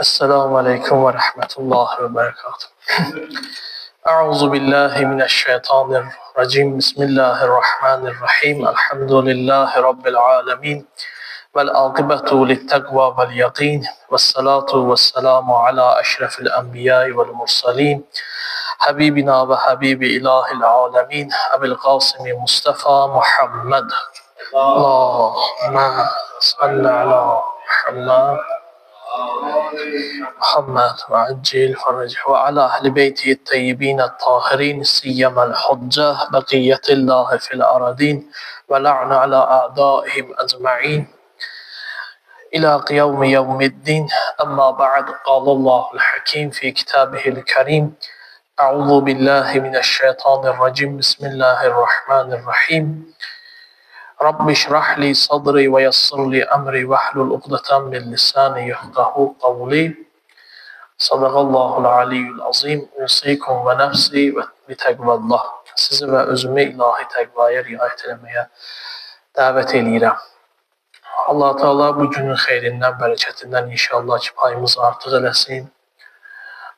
Esselamu Aleyküm ve Rahmetullahi ve Berekatuhu. Euzu billahi mineşşeytanirracim. Bismillahirrahmanirrahim. Elhamdülillahi Rabbil alemin. Vel akibetu littekva vel yakin. Vessalatu vesselamu ala eşrefil enbiyai vel mursalin. Habibina ve habibi ilahil alemin. Ebil Kasimi Mustafa Muhammed. Allahümme salli ala Muhammed. محمد وعجل فرجه وعلى أهل بيته الطيبين الطاهرين سيما الحجة بقية الله في الأراضين ولعن على أعدائهم أجمعين إلى يوم الدين. أما بعد قال الله الحكيم في كتابه الكريم أعوذ بالله من الشيطان الرجيم بسم الله الرحمن الرحيم رب اشرح لي صدري ويسر لي أمري واحلل عقدة من لساني يفقهوا قولي Sadaqallahul aliyyul azim. Usikum və nəfsi və bitəqvallah. Sizi və özümü ilahi təqvaya riayət eləməyə dəvət eləyirəm. Allah Teala bu günün xeyrindən, bərəkətindən inşallah ki, payımız artıq eləsin.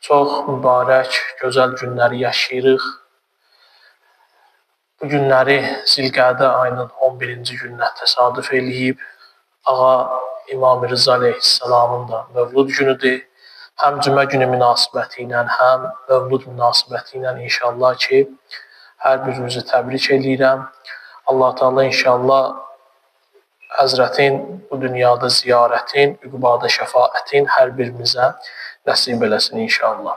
Çox mübarək, gözəl günləri yaşayırıq. Bu günləri Zilqədə ayının 11-ci gününə təsadüf eləyib. Ağa İmam Rıza əleyhissalamın da mövlud günüdür. Həm cümə günü münasibəti ilə, həm mövlud münasibəti ilə inşallah ki, hər birinizi təbrik edirəm. Allah Teala inşallah Həzrətin bu dünyada ziyarətin, üqubada şəfaətin hər birimizə nəsib eləsin inşallah.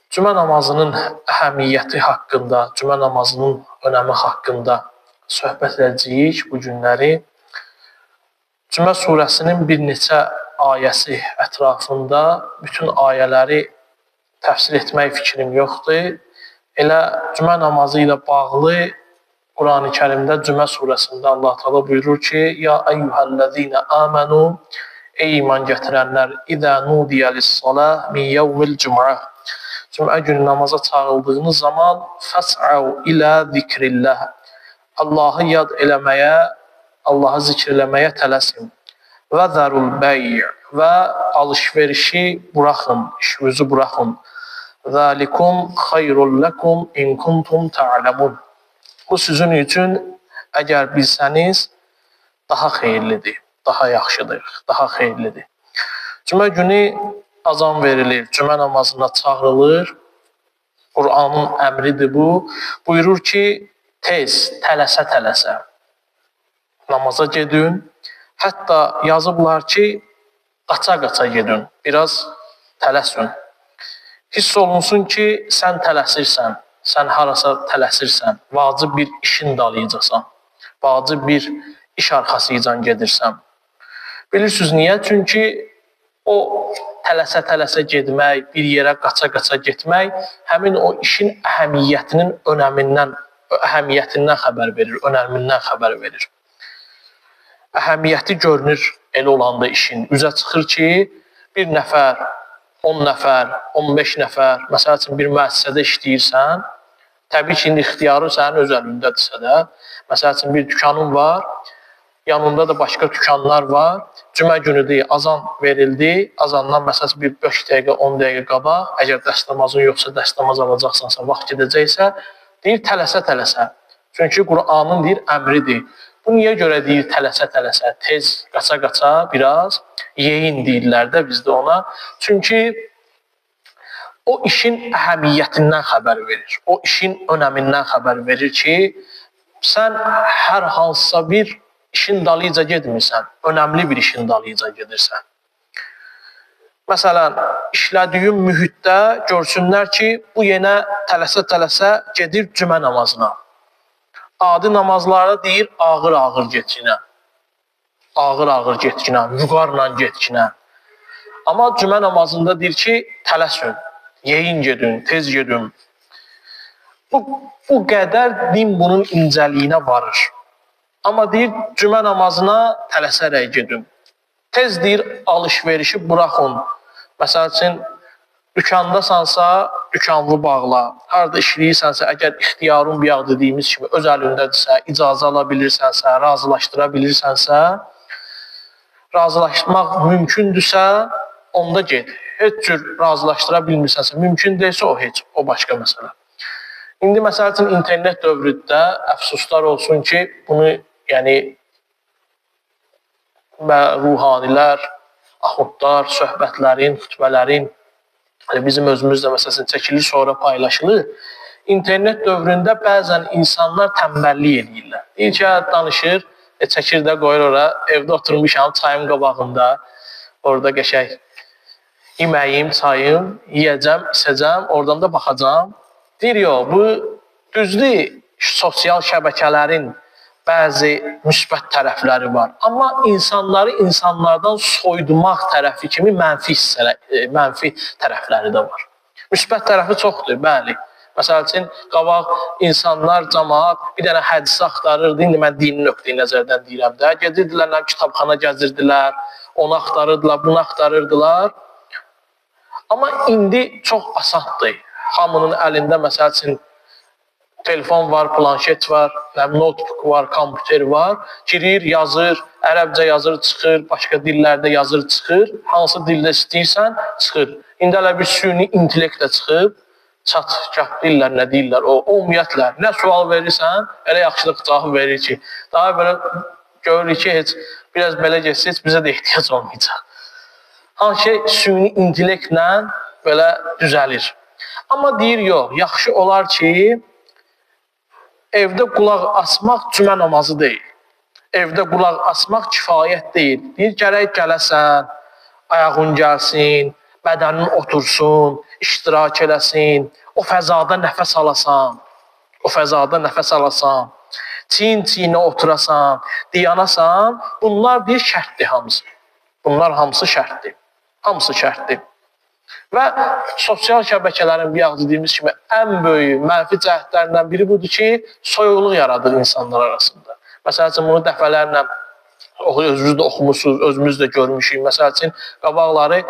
Cümə namazının əhəmiyyəti haqqında, cümə namazının önəmi haqqında söhbət edəcəyik bu günləri. Cümə surəsinin bir neçə ayəsi ətrafında bütün ayələri təfsir etmək fikrim yoxdur. Elə cümə namazı ilə bağlı Quran-ı Kərimdə Cümə surəsində Allah Teala buyurur ki: "Ya eyyuhellezine amenu, ey iman gətirənlər, izə nudiyə lis-salah min yevmil cüm'ə." Cümə günü namaza çağrıldığınız zaman fəs'au ilə zikrillah. Allahı yad eləməyə, Allahı zikr eləməyə tələsin. Və zərul bəy' və alış-verişi buraxın, işinizi buraxın. Zəlikum xayrul ləkum in kuntum ta'lamun. Bu sizin üçün əgər bilsəniz daha xeyirlidir, daha yaxşıdır, daha xeyirlidir. Cümə günü azan verilir, cümə namazına çağrılır. Qur'anın əmridir bu. Buyurur ki, tez, tələsə-tələsə namaza gedin. Hətta yazıblar ki, qaça-qaça gedin, biraz tələsin. Hiss olunsun ki, sən tələsirsən, sən harasa tələsirsən, vacib bir işin dalıyacasan, vacib bir iş arxasıcan gedirsən. Bilirsiniz niyə? Çünki o tələsə-tələsə getmək, bir yerə qaça-qaça getmək, həmin o işin əhəmiyyətinin əhəmiyyətindən xəbər verir, önəmindən xəbər verir. Əhəmiyyəti görünür elə olanda işin. Üzə çıxır ki, bir nəfər, 10 nəfər, 15 nəfər, məsəl üçün bir müəssisədə işləyirsən, təbii ki, ixtiyarı sənin öz əlindədirsə də, məsəl üçün bir dükanın var, yanında da başqa dükanlar var, cümə günüdür, azan verildi, azandan məsəl üçün bir 5 dəqiqə, 10 dəqiqə qabaq, əgər dəstəmazın yoxsa dəstəmaz alacaqsansa, vaxt gedəcəksə, deyir tələsə-tələsə. Çünki Qur'anın deyir əmridir. Bu niyə görə deyir tələsə-tələsə, tez, qaça-qaça, biraz yeyin deyirlər də bizdə ona. Çünki o işin əhəmiyyətindən xəbər verir, o işin önəmindən xəbər verir ki, sən hər hansısa bir işin dalıca getmirsən, önəmli bir işin dalıca gedirsən. Məsələn, işlədiyin mühitdə görsünlər ki, bu yenə tələsə-tələsə gedir cümə namazına. Adi namazlarda deyir ağır-ağır getkinə, ağır-ağır getkinə, vüqarla getkinə. Amma cümə namazında deyir ki, tələsin, yeyin gedin, tez gedin. Bu qədər din bunun incəliyinə varır. Amma deyir, cümə namazına tələsərək gedin. Tez deyir, alış-verişi buraxın. Məsəl üçün, dükandasansa, dükanını bağla. Harada işləyirsənsə, əgər ixtiyarın bir yağ dediyimiz kimi öz əlindədirsə, icazə ala bilirsənsə, razılaşdıra bilirsənsə, razılaşmaq mümkündürsə, onda get. Heç cür razılaşdıra bilmirsənsə, mümkün deyilsə o heç, o başqa məsələ. İndi məsəl üçün internet dövründə əfsuslar olsun ki, bunu yəni ruhanilər, axundlar, söhbətlərin, xütbələrin bizim özümüzdə məsələn çəkilir, sonra paylaşılır. İnternet dövründə bəzən insanlar tənbəllik edirlər. Deyir ki, danışır, çəkir də qoyur ora, evdə oturmuşam, çayım qabağında, orada qəşəng yeməyim, çayım, yeyəcəm, içəcəm, oradan da baxacam. Deyir, yox, bu düzdür, sosial şəbəkələrin bəzi müsbət tərəfləri var. Amma insanları insanlardan soyudmaq tərəfi kimi mənfi tərəfləri də var. Müsbət tərəfi çoxdur, bəli. Məsəl üçün, qabaq insanlar, cəmaat bir dənə hədisi axtarırdı. İndi mən dini nöqteyi nəzərdən deyirəm də. Gedirdilər, kitabxana gəzirdilər, onu axtarırdılar, bunu axtarırdılar. Amma indi çox asandır. Hamının əlində, məsəl üçün, telefon var, planşet var, notebook var, kompüter var. Girir, yazır, ərəbcə yazır, çıxır, başqa dillərdə yazır, çıxır. Hansı dildə istəyirsən, çıxır. İndi hələ bir süni intellekt də çıxıb, çat-çat deyirlər, nə deyirlər, o ümumiyyətlə, nə sual verirsən, elə yaxşılıq cavab verir ki, daha belə görürük ki, heç biraz belə geçsə, heç bizə də ehtiyac olmayacaq. Hansı şey süni intellektlə belə düzəlir. Amma deyir, yox, yaxşı olar ki, evdə qulaq asmaq cümə namazı deyil. Evdə qulaq asmaq kifayət deyil. Deyir, gərək gələsən, ayağın gəlsin, bədənin otursun, iştirak eləsin, o fəzada nəfəs alasan, çiyin-çiyinə oturasan, diyanasan, bunlar deyir, şərtdir hamısı. Bunlar hamısı şərtdir. Hamısı şərtdir. Və sosial şəbəkələrin bir yaxud dediyimiz kimi ən böyük mənfi cəhətlərindən biri budur ki, soyuqluq yaradır insanlar arasında. Məsəl üçün, bunu dəfələrlə özünüz də oxumusunuz, özümüz də görmüşük. Məsəl üçün, qabaqları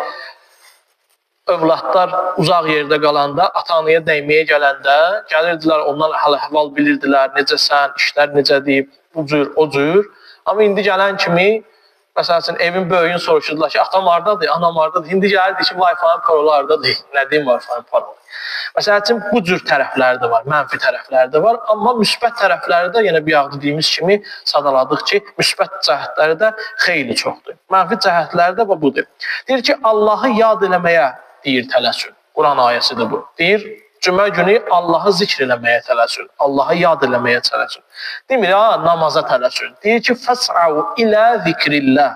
övladlar uzaq yerdə qalanda, ata-anaya dəyməyə gələndə, gəlirdilər, ondan həl-əhval bilirdilər, necəsən, işlər necə deyib, bu cür, o cür. Amma indi gələn kimi, məsəl üçün, evin böyüyünü soruşurdular ki, atam hardadır, anam hardadır. İndi gəlirdi ki, Wi-Fi-nin parolu hardadır. Nə deyim Wi-Fi-nin parolu? Məsəl üçün, bu cür tərəfləri də var, mənfi tərəfləri də var. Amma müsbət tərəfləri də, yenə bir yaxud dediyimiz kimi sadaladıq ki, müsbət cəhətləri də xeyli çoxdur. Mənfi cəhətləri də budur. Deyir ki, Allahı yad eləməyə deyir tələsün. Quran ayəsidir bu. Deyir, cümə günü Allahı zikr eləməyə tələsün. Allahı yad eləməyə tələsün. Demir, namaza tələsün. Deyir ki, fəs'au ilə zikrillah.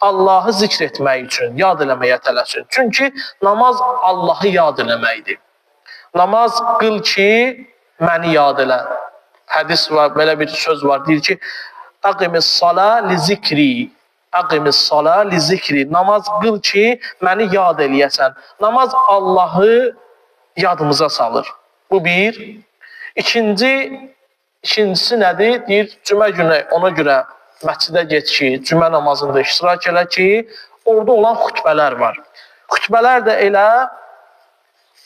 Allahı zikr etmək üçün, yad eləməyə tələsün. Çünki namaz Allahı yad eləməkdir. Namaz qıl ki, məni yad elə. Hədis var, belə bir söz var. Deyir ki, əqimis sala li zikri. Əqimis sala li zikri. Namaz qıl ki, məni yad eləyəsən. Namaz Allahı yadımıza salır. Bu bir. İkincisi nədir? Deyir, cümə günü ona görə məscidə get ki, cümə namazında iştirak elə ki, orada olan xütbələr var. Xütbələr də elə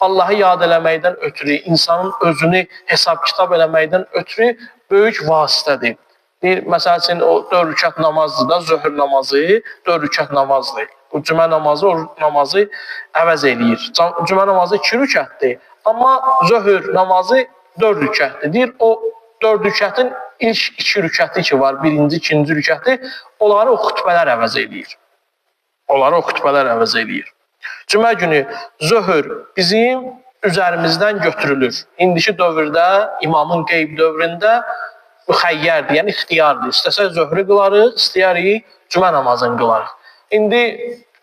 Allahı yad eləməkdən ötürü, insanın özünü hesab-kitab eləməkdən ötürü böyük vasitədir. Deyir, məsəl üçün, o 4 rükət namazdır da, zöhr namazı 4 rükət namazdır. Bu cümə namazı o namazı əvəz eləyir. Cümə namazı 2 rükətdir. Amma zöhr namazı 4 rükətdir. Deyir, o 4 rükətin ilk 2 rükəti ki var, birinci, ikinci rükəti, onları o xütbələr əvəz eləyir. Onları o xütbələr əvəz eləyir. Cümə günü zöhr bizim üzərimizdən götürülür. İndiki dövrdə, imamın qeyb dövründə müxəyyərdir, yəni ixtiyardır. İstəsək zöhrü qılarıq, istəyərik cümə namazını qılarıq. İndi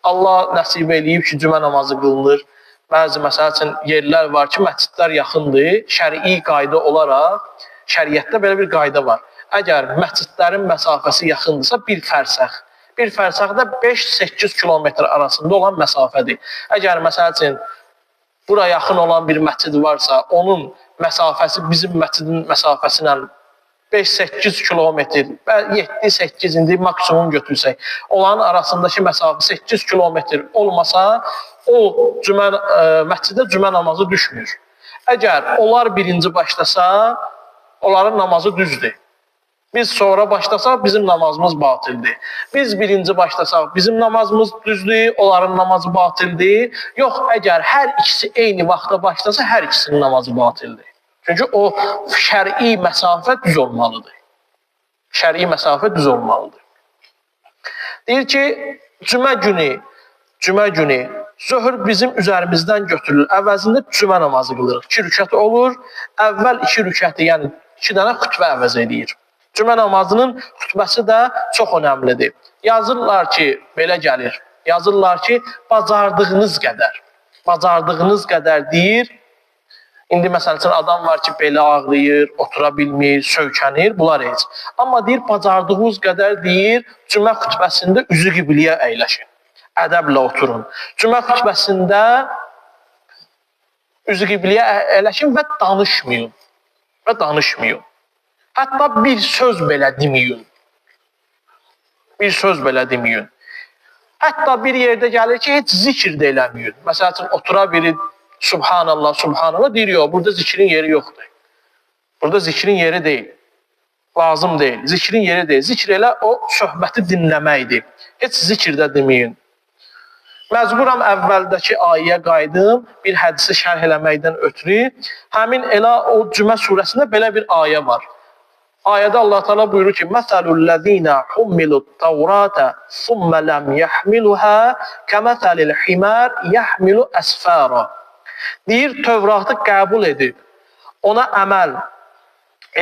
Allah nəsib eləyib ki, cümə namazı qılınır. Bəzi, məsəl üçün, yerlər var ki, məscidlər yaxındır. Şərii qayda olaraq, şəriətdə belə bir qayda var. Əgər məscidlərin məsafəsi yaxındırsa, bir fərsəx. Bir fərsəx də 5-8 kilometr arasında olan məsafədir. Əgər, məsəl üçün, bura yaxın olan bir məscid varsa, onun məsafəsi bizim məscidin məsafəsi ilə 5-8 kilometr, 7-8 indi maksimum götürsək, onların arasındakı məsafə 8 kilometr olmasa, o məscidə cümə namazı düşmür. Əgər onlar birinci başlasa, onların namazı düzdür. Biz sonra başlasaq bizim namazımız batildir. Biz birinci başlasaq bizim namazımız düzdür, onların namazı batildir. Yox, əgər hər ikisi eyni vaxtda başlasa hər ikisinin namazı batildir. Çünki o şər'i məsafə düz olmalıdır. Şər'i məsafə düz olmalıdır. Deyir ki, cümə günü zöhr bizim üzərimizdən götürülür. Əvəzində cümə namazı qılırıq. 2 rükət olur. Əvvəl 2 rükəti, yəni 2 dənə xütbə əvəz edir. Cümə namazının xütbəsi də çox önəmlidir. Yazırlar ki, belə gəlir. Yazırlar ki, bacardığınız qədər deyir. İndi məsəl üçün adam var ki, belə ağrıyır, otura bilmir, söykənir, bunlar heç. Amma deyir, bacardığınız qədər deyir, cümə xütbəsində üzü qibliyə əyləşin. Ədəblə oturun. Cümə xütbəsində üzü qibliyə əyləşin və danışmayın. Hətta bir söz belə deməyin. Hətta bir yerdə gəlir ki, heç zikr də eləməyin. Məsəl üçün, otura biri Subhanallah, deyir, yox, burada zikrin yeri yoxdur. Burada zikrin yeri deyil. Lazım deyil. Zikrin yeri deyil. Zikr elə o söhbəti dinləməkdir. Heç zikr də deməyin. Məcburam əvvəldəki ayəyə qayıdım, bir hədisi şərh eləməkdən ötürü. Həmin elə o Cümə surəsində belə bir ayə var. Ayədə Allah Teala buyurur ki: "Məsəlul-ləzīnə hummilut-təvrata thumma lam yahmiluha kəməsəlil-himar yahmilu əsfara." Deyir, Tövratı qəbul edib, ona əməl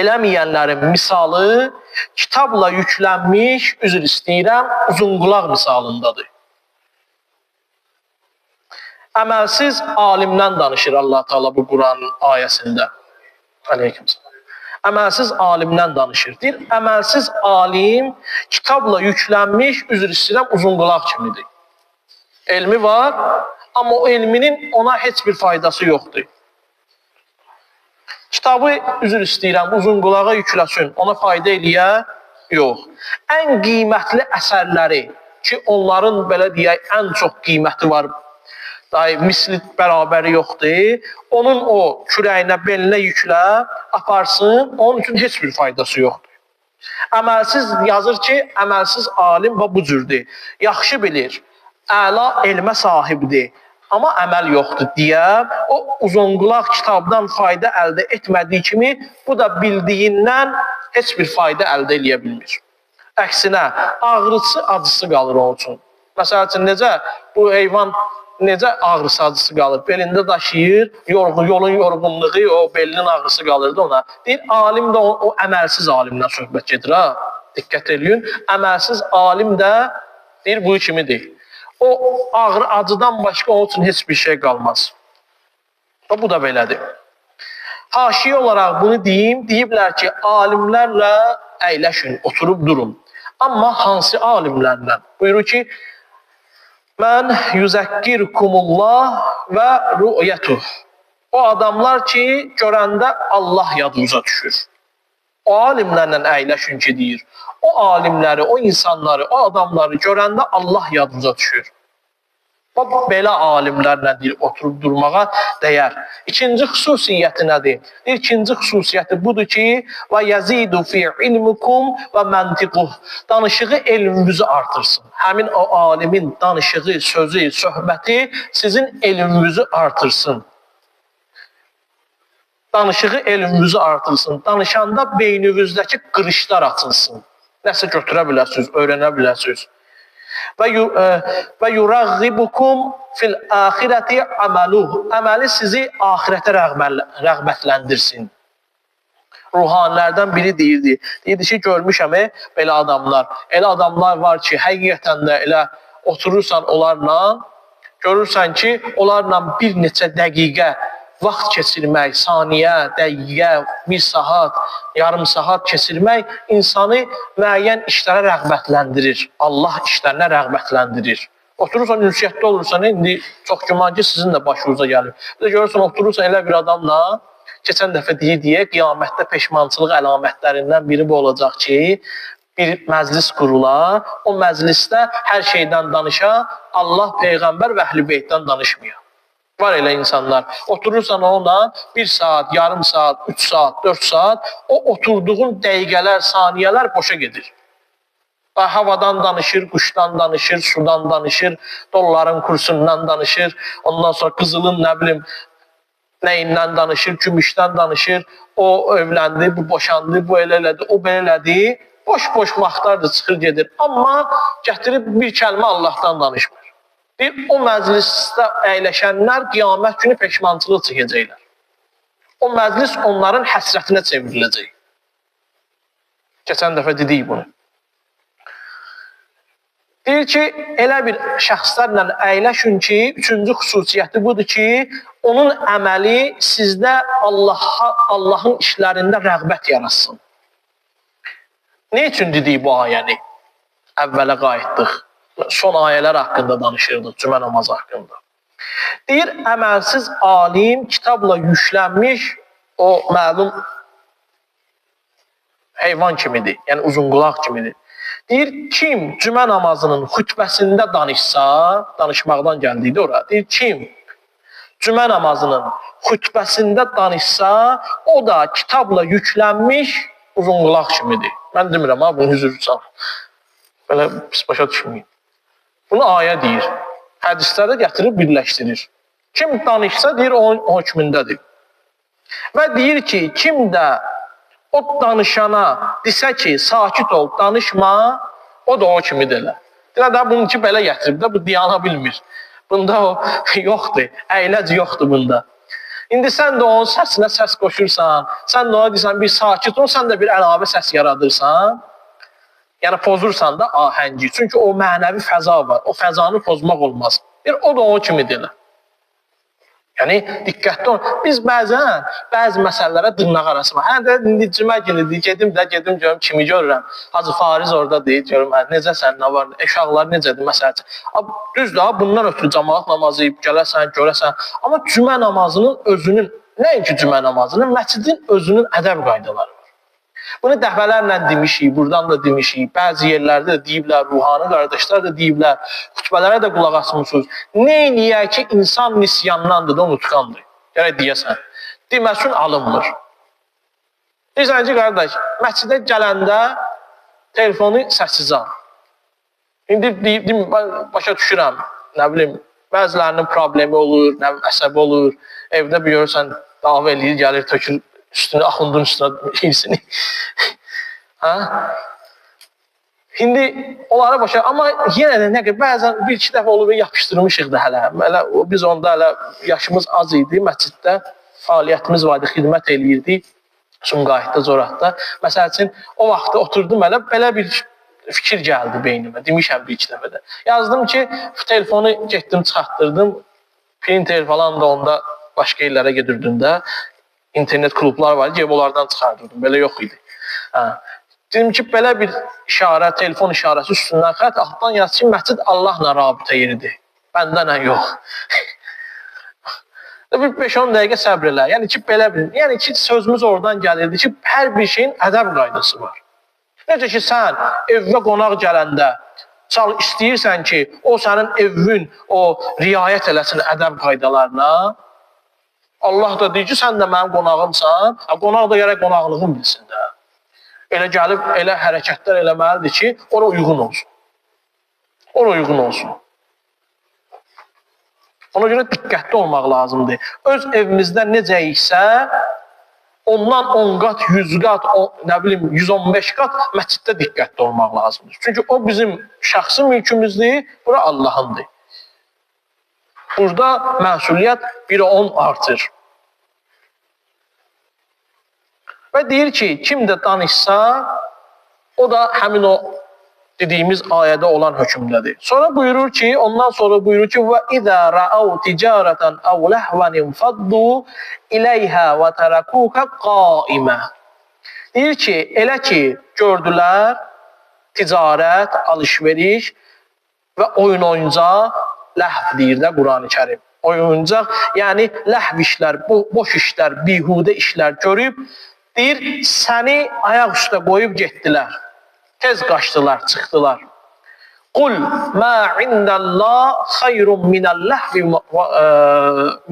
eləməyənlərin misalı kitabla yüklənmiş, üzr istəyirəm, uzunqulaq misalındadır. Əməlsiz alimdən danışır Allah Teala bu Quranın ayəsində. Aleykümselam. Əməlsiz alimdən danışır. Deyir, əməlsiz alim kitabla yüklənmiş, üzr istəyirəm, uzunqulaq kimidir. Elmi var, amma o elminin ona heç bir faydası yoxdur. Kitabı, üzr istəyirəm, uzunqulağa yükləsin, ona fayda eləyə? Yox. Ən qiymətli əsərləri ki, onların belə deyək, ən çox qiyməti var, misli bərabəri yoxdur. Onun o kürəyinə, belinə yüklə, aparsın, onun üçün heç bir faydası yoxdur. Əməlsiz yazır ki, əməlsiz alim bu cürdür. Yaxşı bilir, əla elmə sahibdir, amma əməl yoxdur deyə o uzunqulaq kitabdan fayda əldə etmədiyi kimi, bu da bildiyindən heç bir fayda əldə eləyə bilmir. Əksinə, ağrısı, acısı qalır onun üçün. Məsəl üçün, necə bu heyvan necə ağrısı, acısı qalır? Belində daşıyır, yolun yorğunluğu, o belinin ağrısı qalırdı ona. Deyir, alim də o əməlsiz alimdən söhbət gedir. Diqqət edin, əməlsiz alim də deyir, bu kimidir. O ağrı, acıdan başqa onun üçün heç bir şey qalmaz. Bu da belədir. Haşiyə olaraq bunu deyim, deyiblər ki, alimlərlə əyləşin, oturub durun. Amma hansı alimlərlə? Buyurur ki, mən yüzəkkirkumullah və rü'yətuh. O adamlar ki, görəndə Allah yadınıza düşür. O alimlərlə əyləşin ki, deyir. O alimləri, o insanları, o adamları görəndə Allah yadınıza düşür. Belə alimlərlə deyir, oturub durmağa dəyər. İkinci xüsusiyyəti nədir? İkinci xüsusiyyəti budur ki, və yəzidu fi ilmukum və məntiquh. Danışığı elminizi artırsın. Həmin o alimin danışığı, sözü, söhbəti sizin elminizi artırsın. Danışığı elminizi artırsın. Danışanda beyninizdəki qırışlar açılsın. Nəsə götürə biləsiniz, öyrənə biləsiniz. Və yuraghibukum fil axirati amaluh. Əməli sizi axirətə rəğbətləndirsin. Ruhanilərdən biri deyirdi. Deyirdi ki, görmüşəm belə adamlar. Elə adamlar var ki, həqiqətən də elə oturursan onlarla, görürsən ki, onlarla bir neçə dəqiqə vaxt keçirmək, saniyə, dəqiqə, bir saat, yarım saat keçirmək insanı müəyyən işlərə rəğbətləndirir. Allah işlərinə rəğbətləndirir. Oturursan, ünsiyyətdə olursan, indi çox güman ki, sizin də başınıza gəlir. Bir də görürsən, oturursan elə bir adamla, keçən dəfə deyə qiyamətdə peşmançılıq əlamətlərindən biri bu olacaq ki, bir məclis qurula, o məclisdə hər şeydən danışa, Allah, Peyğəmbər və Əhl-i Beytdən danışmıyor. Var elə insanlar. Oturursan onunla 1 saat, yarım saat, 3 saat, 4 saat o oturduğun dəqiqələr, saniyələr boşa gedir. Havadan danışır, quşdan danışır, sudan danışır, dolların kursundan danışır, ondan sonra qızılın nə bilim nəyindən danışır, gümüşdən danışır, o evləndi, bu boşandı, bu elə elədi, o belə elədi. Boş-boş vaxtlar da çıxır gedir. Amma gətirib bir kəlmə Allahdan danışmır. O məclisdə əyləşənlər qiyamət günü peşmançılıq çəkəcəklər. O məclis onların həsrətinə çevriləcək. Keçən dəfə dedik bunu. Deyir ki, elə bir şəxslərlə əyləşin ki, üçüncü xüsusiyyəti budur ki, onun əməli sizdə Allahın işlərində rəğbət yaratsın. Ne üçün dedik bu ayəni? Əvvələ qayıtdıq. Son ayələr haqqında danışırdıq, cümə namazı haqqında. Deyir, əməlsiz alim kitabla yüklənmiş o məlum heyvan kimidir, yəni uzunqulaq kimidir. Deyir, kim cümə namazının xütbəsində danışsa, danışmaqdan gəldiydi ora. Deyir, kim cümə namazının xütbəsində danışsa, o da kitabla yüklənmiş uzunqulaq kimidir. Mən demirəm, ha, bunu üzr sal. Belə pis başa düşməyin. Bunu ayə deyir. Hədislərdə gətirib birləşdirir. Kim danışsa, deyir, onun hökmündədir. Və deyir ki, kim də o danışana desə ki, sakit ol, danışma, o da o kimi delə. Deyir, da bunun ki, belə gətirib də, bu diyana bilmir. Bunda o yoxdur, əyləc yoxdur bunda. İndi sən də onun səsinə səs qoşursan, sən də ona deyirsən, bir sakit ol, sən də bir əlavə səs yaradırsan, yəni pozursan da ahəngi. Çünki o mənəvi fəza var, o fəzanı pozmaq olmaz. O da o kimi delə. Yəni, diqqətli ol. Biz bəzən, bəzi məsələlərə dırnaq arasına, hə də indi cümə günüdür, gedim görüm kimi görürəm. Hacı Fariz orada deyir, görüm, necəsən, nə var, uşaqlar necədir, məsələn. Düzdür, bundan ötürü cəmaat namazı gələrsən, görəsən. Amma cümə namazının özünün, nəinki cümə namazının, məscidin özünün ədəb qaydaları var. Bunu dəfələrlə demişik, buradan da demişik, bəzi yerlərdə də deyiblər, ruhani qardaşlar da deyiblər, xütbələrə də qulaq asmışsınız. Ne eləyək ki, insan nisyandandır da unutqandır. Gərək deyəsən, deməsin alınmır. Deyirsən ki, qardaş, məscidə gələndə telefonu səssiz al. İndi başa düşürəm, nə bilim, bəzilərinin problemi olur, nə bilim, əsəbi olur, evdə bir görürsən, dava eləyir, gəlir, tökür, üstünü, axundun üstünə hirsini. Şimdi onlara başa, amma yenə də nə qədər, bəzən bir-iki dəfə olub yapışdırmışıq da hələ. Biz onda hələ yaşımız az idi, məsciddə fəaliyyətimiz vardı, xidmət eləyirdik, Sumqayıtda, Zoratda. Məsəl üçün, o vaxtda oturdum hələ, belə bir fikir gəldi beynimə, demişəm bir-iki dəfədə. Yazdım ki, telefonu getdim, çıxartdırdım, printer falan da onda başqa yerlərə gedirdim də. İnternet klublar var, gəlib onlardan çıxardırdım, belə yox idi. Dedim ki, belə bir işarə, telefon işarəsi üstündən xət, altdan yaz ki, məscid Allahla rabitə yeridir. Bəndənlə yox. Bir 5-10 dəqiqə səbr elə. Yəni ki, belə bir, yəni ki, sözümüz oradan gəlirdi ki, hər bir şeyin ədəb qaydası var. Necə ki, sən evə qonaq gələndə istəyirsən ki, o sənin evin o riayət eləsin ədəb qaydalarına, Allah da deyir ki, sən də mənim qonağımsan, qonaq da gərək qonaqlığın bilsin də. Elə gəlib, elə hərəkətlər eləməlidir ki, ona uyğun olsun. Ona uyğun olsun. Ona görə diqqətli olmaq lazımdır. Öz evimizdə necəyiksə, ondan 10 qat, 100 qat, nə bilim, 115 qat məsciddə diqqətli olmaq lazımdır. Çünki o bizim şəxsi mülkümüzdür, bura Allahındır. Burada məsuliyyət 1-ə 10 artır. Və deyir ki, kim də danışsa, o da həmin o dediyimiz ayədə olan hökmdədir. Sonra buyurur ki, ondan sonra buyurur ki, وَإِذَا رَأَوْ تِجَارَةً أَوْ لَهْوًا انْفَضُّوا إِلَيْهَا وَتَرَكُوكَ قَائِمًا. Deyir ki, elə ki, gördülər ticarət, alış-veriş və oyun-oyuncaq, ləhv deyir də Quran-ı Kərim. Oyuncaq, yəni ləhv işlər, boş işlər, bihudə işlər görüb, deyir, səni ayaq üstə qoyub getdilər. Tez qaçdılar, çıxdılar. Qul ma indallah xayrun minəl-ləhvi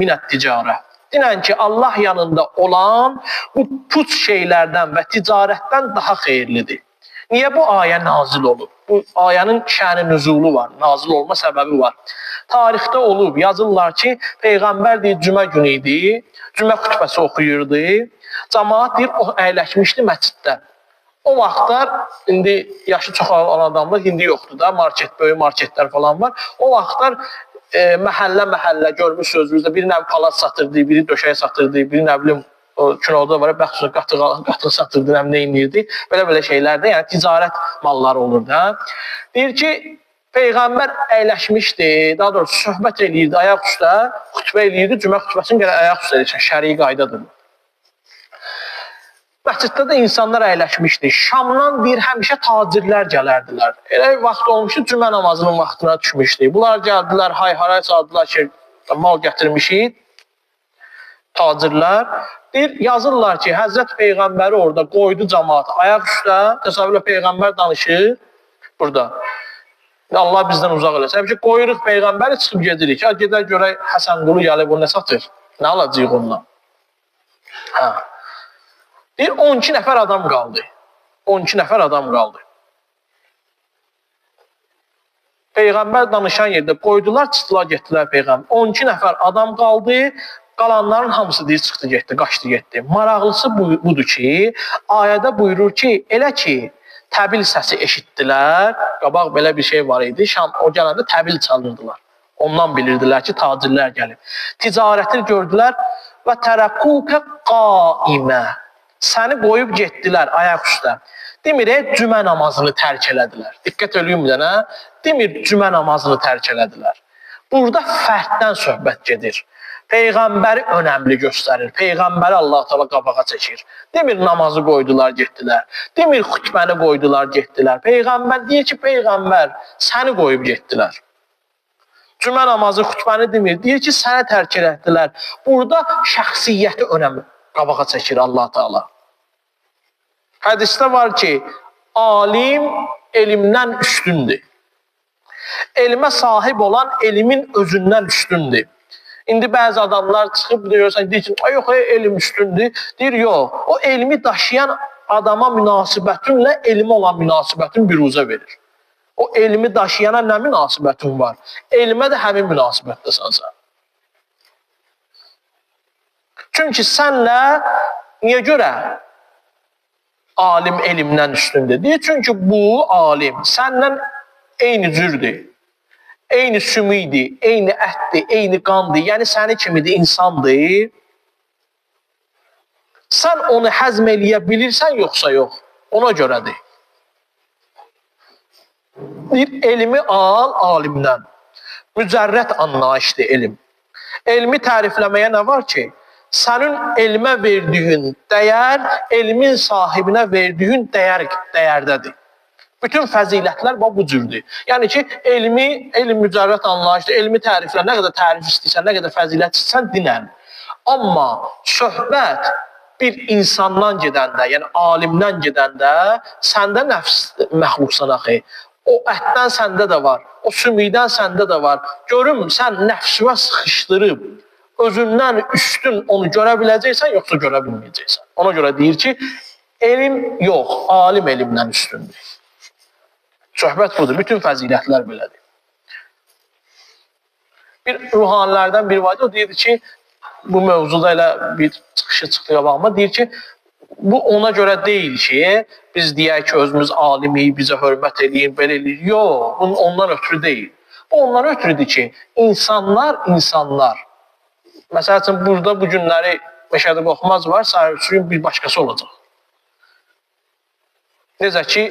minət-ticarə. Dinən ki, Allah yanında olan bu put şeylərdən və ticarətdən daha xeyirlidir. Niyə bu ayə nazil olub? Bu ayənin şəni nüzulu var, nazil olma səbəbi var. Tarixdə olub, yazırlar ki, Peyğəmbər deyir, cümə günü idi, cümə xutbəsi oxuyurdu, cəmaat deyir, o əyləşmişdi məsciddə. O vaxtlar, indi yaşı çox olan adamlar, indi yoxdur da, böyük marketlər falan var. O vaxtlar məhəllə görmüşsünüz, bizdə biri nəvi palat satırdı, biri döşəyə satırdı, biri nə bilim, kinoda var, bəxtüsü qatıq satırdı, nə inirdi. Belə şeylərdə, yəni ticarət malları olur da. Deyir ki, Peyğəmbər əyləşmişdi, daha doğrusu söhbət eləyirdi, ayaq üstə, xütbə eləyirdi, cümə xütbəsini gələ ayaq üstə eləyirsən, şəri'i qaydadır. Məsciddə də insanlar əyləşmişdi. Şamdan deyir, həmişə tacirlər gələrdilər. Elə vaxt olmuşdu, cümə namazının vaxtına düşmüşdü. Bunlar gəldilər, hay-haray çaldılar ki, mal gətirmişik. Tacirlər. Deyir, yazırlar ki, Həzrət Peyğəmbəri orada qoydu cəmaat ayaq üstə. Təsəvvürlə Peyğəmbər danışır burada. Allah bizdən uzaq eləsin. Həmişə qoyuruq Peyğəmbəri, çıxıb gedirik. Gedər görək, Həsən Qulu gəlib, o nə satır? Nə alacaq ondan? Hə. Deyir, 12 nəfər adam qaldı. 12 nəfər adam qaldı. Peyğəmbər danışan yerdə qoydular, çıxdılar, getdilər Peyğəmbər. 12 nəfər adam qaldı, qalanların hamısı deyir, çıxdı, getdi, qaçdı, getdi. Maraqlısı budur ki, ayədə buyurur ki, elə ki, təbil səsi eşitdilər, qabaq belə bir şey var idi, Şam o gələndə təbil çalırdılar. Ondan bilirdilər ki, tacirlər gəlib. Ticarəti gördülər və tərəqqukə qaimə. Səni qoyub getdilər ayaq üstə. Demir, cümə namazını tərk elədilər. Diqqət eləyin bir dənə. Demir, cümə namazını tərk elədilər. Burada fərddən söhbət gedir. Peyğəmbəri önəmli göstərir. Peyğəmbəri Allah Teala qabağa çəkir. Demir, namazı qoydular, getdilər. Demir, xutbəni qoydular, getdilər. Peyğəmbər deyir ki, Peyğəmbər səni qoyub getdilər. Cümə namazı, xutbəni demir. Deyir ki, səni tərk elədilər. Burada şəxsiyyəti önəmli qabağa çəkir Allah Teala. Hədisdə var ki, alim elmdən üstündür. Elmə sahib olan elmin özündən üstündür. İndi bəzi adamlar çıxıb deyirsən, deyir ki, yox, elm üstündür. Deyir, yox, o elmi daşıyan adama münasibətinlə elmi olan münasibətin biruzə verir. O elmi daşıyana nə münasibətin var? Elmə də həmin münasibətdəsən sən. Çünki sənlə niyə görə alim elmdən üstündür? Deyir, çünki bu alim səndən eyni cürdür, eyni sümüydür, eyni ətdir, eyni qandır, yəni səni kimidir, insandır. Sən onu həzm eləyə bilirsən, yoxsa yox? Ona görədir. Deyir, elmi al alimdən. Mücərrət anlayışdır elm. Elmi tərifləməyə nə var ki? Sənin elmə verdiyin dəyər, elmin sahibinə verdiyin dəyərdədir. Bütün fəzilətlər bu cürdür. Yəni ki, elm mücərrət anlayışdır, elmi təriflə, nə qədər tərif istəyirsən, nə qədər fəzilət istəyirsən, dinən. Amma söhbət bir insandan gedəndə, yəni alimdən gedəndə, səndə nəfs məxluqsan axı. O ətdən səndə də var, o sümükdən səndə də var. Görüm, sən nəfsüvə sıxışdırıb, özündən üstün onu görə biləcəksən, yoxsa görə bilməyəcəksən. Ona görə deyir ki, elm yox, alim elmdən üstündür. Söhbət budur, bütün fəzilətlər belədir. Bir ruhanilərdən biri var, o deyir ki, bu mövzuda elə bir çıxışı çıxdı qabağıma, deyir ki, bu ona görə deyil ki, biz deyək ki, özümüz alimiyik, bizə hörmət eləyin, belə eləyin. Yox, ondan ötürü deyil. Bu ondan ötürüdür ki, insanlar, məsəl üçün, burada bu günləri Məşədi Qorxmaz var, sahibçinin bir başqası olacaq. Necə ki,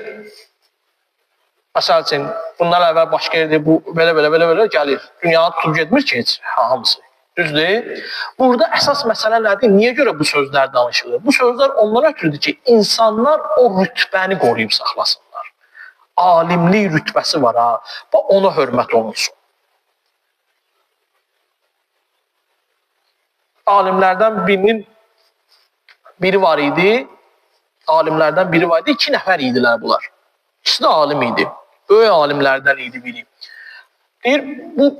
məsəl üçün, bundan əvvəl başqa yerdə bu belə gəlir. Dünyanı tutub getmir ki, heç hamısı. Düzdür? Burada əsas məsələ nədir? Niyə görə bu sözlər danışılır? Bu sözlər ondan ötürüdür ki, insanlar o rütbəni qoruyub saxlasınlar. Alimlik rütbəsi var ha, ona hörmət olunsun. Alimlərdən biri var idi, 2 nəfər idilər bunlar. İkisi də alim idi. Böyük alimlərdən idi biri. Deyir, bu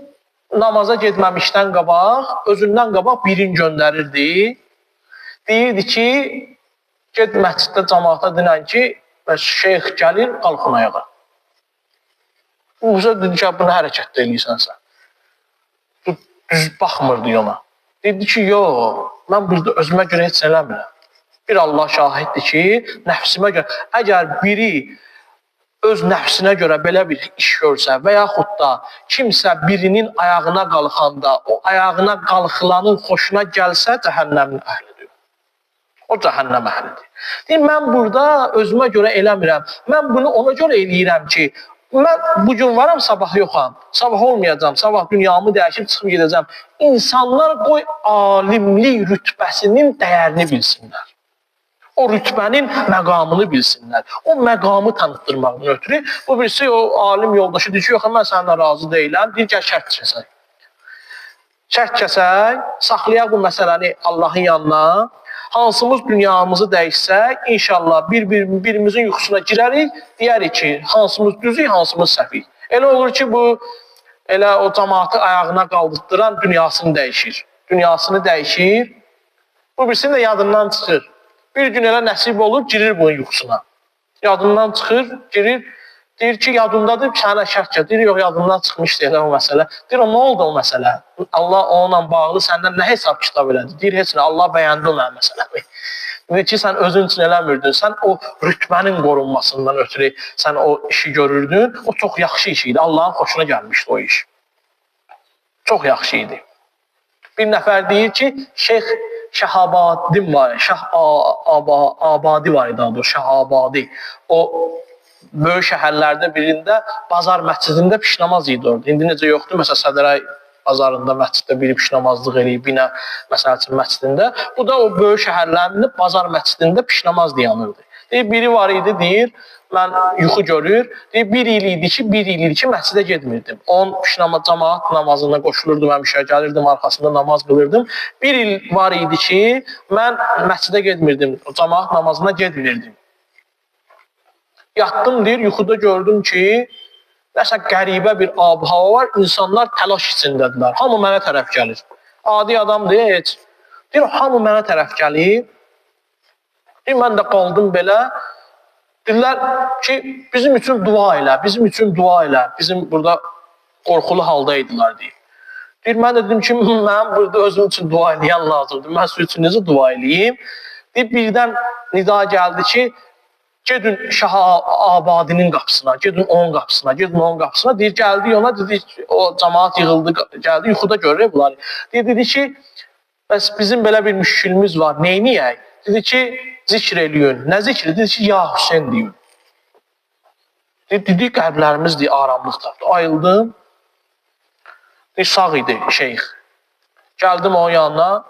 namaza getməmişdən qabaq, özündən qabaq birini göndərirdi. Deyirdi ki, get məsciddə cəmaata dinən ki, şeyx gəlir, qalxın ayağa. Musa dedi ki, bunu hərəkətdə eləyirsən sən. Düz baxmırdı ona. Dedi ki, yox, mən burada özümə görə heç eləmirəm. Bir Allah şahiddir ki, nəfsimə görə, əgər biri öz nəfsinə görə belə bir iş görsə və yaxud da kimsə birinin ayağına qalxanda, o ayağına qalxılanın xoşuna gəlsə, cəhənnəmin əhlidir. O cəhənnəm əhlidir. Deyir, mən burada özümə görə eləmirəm. Mən bunu ona görə eləyirəm ki, mən bugün varam, sabah yoxam. Sabah olmayacam, sabah dünyamı dəyişib çıxıb gedəcəm. İnsanlar qoy alimlik rütbəsinin dəyərini bilsinlər. O rütbənin məqamını bilsinlər. O məqamı tanıtdırmaqdan ötürü. Bu birisi o alim yoldaşı deyir ki, yox, mən səninlə razı deyiləm. Deyir, gəl şərt kəsək. Şərt kəsək, saxlayaq bu məsələni Allahın yanına. Hansımız dünyamızı dəyişsək, inşallah birimizin yuxusuna girərik, deyərik ki, hansımız düzük, hansımız səhvik. Elə olur ki, bu elə o cəmaatı ayağına qaldırdıran dünyasını dəyişir. Dünyasını dəyişir. Bu birisinin də yadından çıxır. Bir gün elə nəsib olur, girir bunun yuxusuna. Yadından çıxır, girir, deyir ki, yadındadır, sənə şərt gəlir. Deyir, yox, yadından çıxmışdır elə o məsələ. Deyir, o nə oldu o məsələ? Allah onunla bağlı səndən nə hesab kitab elədi? Deyir, heç nə, Allah bəyəndi o mənim məsələmi. Deyir ki, sən özün üçün eləmirdin, sən o rütbənin qorunmasından ötürü sən o işi görürdün. O çox yaxşı iş idi, Allahın xoşuna gəlmişdi o iş. Çox yaxşı idi. Bir nəfər deyir ki, Şeyx Şəhabadi var, Şəhabadi var idi adı, Şəhabadi. O böyük şəhərlərdə birində bazar məscidində pişnamaz idi orada. İndi necə yoxdur? Məsələn, Sədərəy bazarında məsciddə biri pişnamazlıq eləyib, binə məsəl üçün məscidində. Bu da o böyük şəhərlərində bazar məscidində pişnamaz dayanırdı. Deyir, biri var idi, deyir, mən yuxu görür. Deyir, bir il idi ki, məscidə getmirdim. 10 cəmaat namazına qoşulurdum, həmişə gəlirdim, arxasında namaz qılırdım. Bir il var idi ki, mən məscidə getmirdim, cəmaat namazına getmirdim. Yatdım, deyir, yuxuda gördüm ki, nəsə qəribə bir ab-hava var, insanlar təlaş içindədirlər. Hamı mənə tərəf gəlir. Adi adam deyir, heç. Deyir, hamı mənə tərəf gəlir. Deyir, mən də qaldım belə. Deyirlər ki, bizim üçün dua elə, bizim üçün dua elə. Bizim burada qorxulu haldaydılar, deyir. Deyir, mən dedim ki, mən burada özüm üçün dua eləyən lazımdır. Mən sizin üçün necə dua eləyim? Deyir, birdən nida gəldi ki, gedin Şəhabadinin qapısına, gedin onun qapısına, gedin onun qapısına. Deyir, gəldi ona, dedi, o cəmaat yığıldı, gəldi, yuxuda görür bunları. Deyir, dedi ki, bəs bizim belə bir müşkilimiz var, neyniyək? Dedi ki, zikr eləyin. Nə zikri? Dedi ki, ya Hüseyin deyin. Dedi, qəlblərimiz deyir, aramlıq tapdı. Ayıldım. Deyir, sağ idi şeyx. Gəldim onun yanına,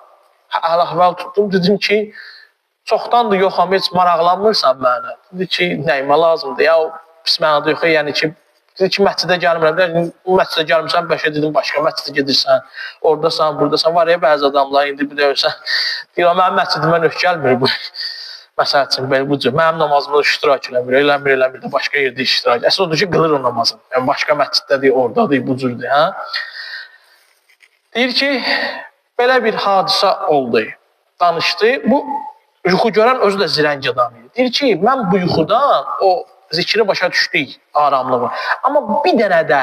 əl-əhval tutdum, dedim ki, çoxdandır yoxam, heç maraqlanmırsan mənə. Dedi ki, nəyimə lazımdır? Ya, pis mənada yox, yəni ki, dedi ki, məscidə gəlmirəm. Məscidə gəlmirsən, bəşə dedim, başqa məscidə gedirsən, oradasan, buradasan. Var ya, bəzi adamlar indi bir döyürsən. Deyir, mənim məscidimə növ gəlmir bu. Məsəl üçün, bu cür, mənim namazımda iştirak eləmir də, başqa yerdə iştirak. Əsl odur ki, qılır o namazını. Yəni, başqa məsciddədir, oradadır, bu cürdür. Deyir ki, belə bir hadisə oldu, danışdı. Bu, yuxu görən özü də zirəng adam idi. Deyir ki, mən bu yuxudan o zikri başa düşdük, aramlığı. Amma bir dənə də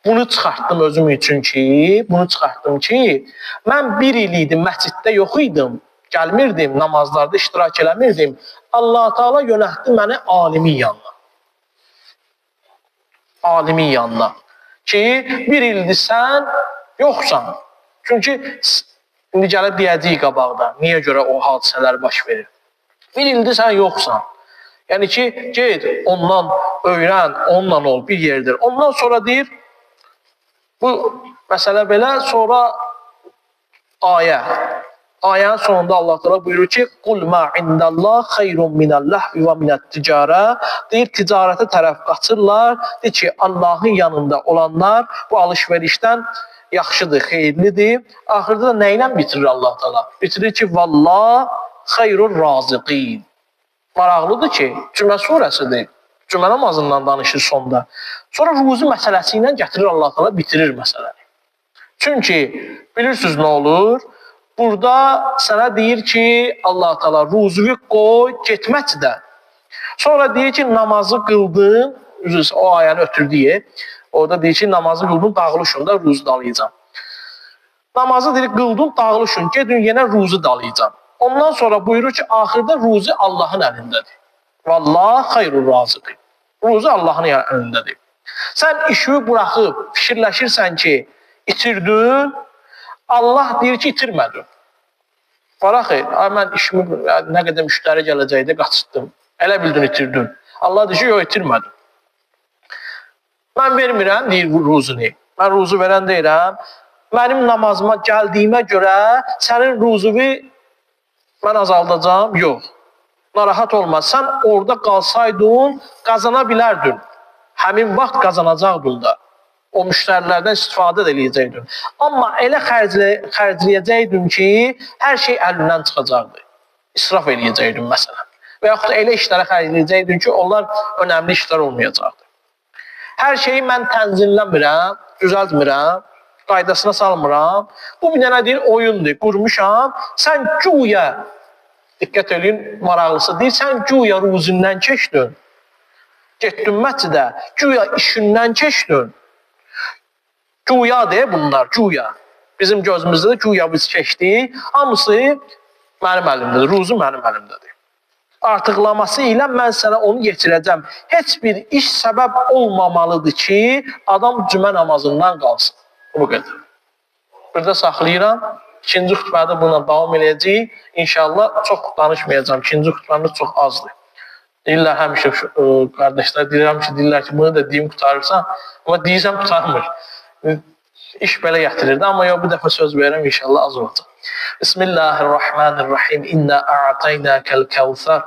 bunu çıxartdım özüm üçün ki, mən bir il idim, məsciddə yox idim, gəlmirdim, namazlarda iştirak eləmirdim. Allah-u Teala yönəltdi məni alimin yanına. Alimin yanına. Ki, bir ildir sən yoxsan. Çünki İndi gəlib deyəcəyik qabaqda, niyə görə o hadisələr baş verir. Bir ildir sən yoxsan. Yəni ki, ged, ondan öyrən, onunla ol, bir yerdir. Ondan sonra deyir, bu məsələ belə, sonra ayə. Ayənin sonunda Allah təala buyurur ki, "Qul ma indallah xeyrun minəl-ləhvi və minət-ticarə." Deyir, ticarətə tərəf qaçırlar. Deyir ki, Allahın yanında olanlar bu alış-verişdən yaxşıdır, xeyirlidir. Axırda da nə ilə bitirir Allah təala? Bitirir ki, "Vallah xeyrur raziqin." Maraqlıdır ki, Cümə surəsidir. Cümə namazından danışır sonda. Sonra ruzi məsələsi ilə gətirir Allah Teala bitirir məsələni. Çünki bilirsiniz nə olur? Burada sənə deyir ki, Allah Teala ruzuyu qoy, getməç də. Sonra deyir ki, namazı qıldın, o ayəni ötürdüyü. Orada deyir ki, namazı qıldın, dağılışın da ruzu dalayacam. Namazı deyir, qıldın, dağılışın, gedin yenə ruzu dalayacam. Ondan sonra buyurur ki, axırda ruzi Allahın əlindədir. Vallah xayrur razıqı. Ruzi Allahın əlindədir. Sən işi buraxıb, fikirləşirsən ki, itirdin, Allah deyir ki, itirmədin. Var axı, mən işimi, nə qədər müştəri gələcəkdə qaçırdım. Elə bildin, itirdin. Allah deyir ki, yox, itirmədin. Mən vermirəm, deyir ruzunu. Mən ruzu verən deyirəm. Mənim namazıma gəldiyimə görə sənin ruzunu mən azaldacam. Yox. Narahat olma. Sən orada qalsaydın, qazana bilərdin. Həmin vaxt qazanacaqdın da. O müştərilərdən istifadə edəcəkdin. Amma elə xərcləyəcəkdin ki, hər şey əlindən çıxacaqdı. İsraf edəcəkdin məsələn. Və yaxud da elə işlərə xərcləyəcəkdin ki, onlar önəmli işlər olmayacaqdı. Hər şeyi mən tənzimləmirəm, düzəltmirəm, qaydasına salmıram. Bu bir dənə deyil, oyundur, qurmuşam. Sən güya, diqqət edin, maraqlısı deyil, sən güya ruzindən keçdin. Getdin məscidə, güya işindən keçdin. Güya deyə bunlar, güya. Bizim gözümüzdə də güya biz keçdik. Hamısı mənim əlimdədir, ruzu mənim əlimdədir. Artıqlaması ilə mən sənə onu yetirəcəm. Heç bir iş səbəb olmamalıdır ki, adam cümə namazından qalsın. Bu qədər. Burada saxlayıram. İkinci xütbədə buna davam edəcəyik. İnşallah çox danışmayacağım. İkinci xütbəmiz çox azdır. Deyirlər həmişə qardaşlar, deyirlər ki, bunu da deyim qutarırsan. Amma deyirsəm qutarmır. İş belə gətirirdi. Amma yox, bu dəfə söz verirəm, inşallah az olacaq. Bismillahirrahmanirrahim. İnna a'taynakal kevser.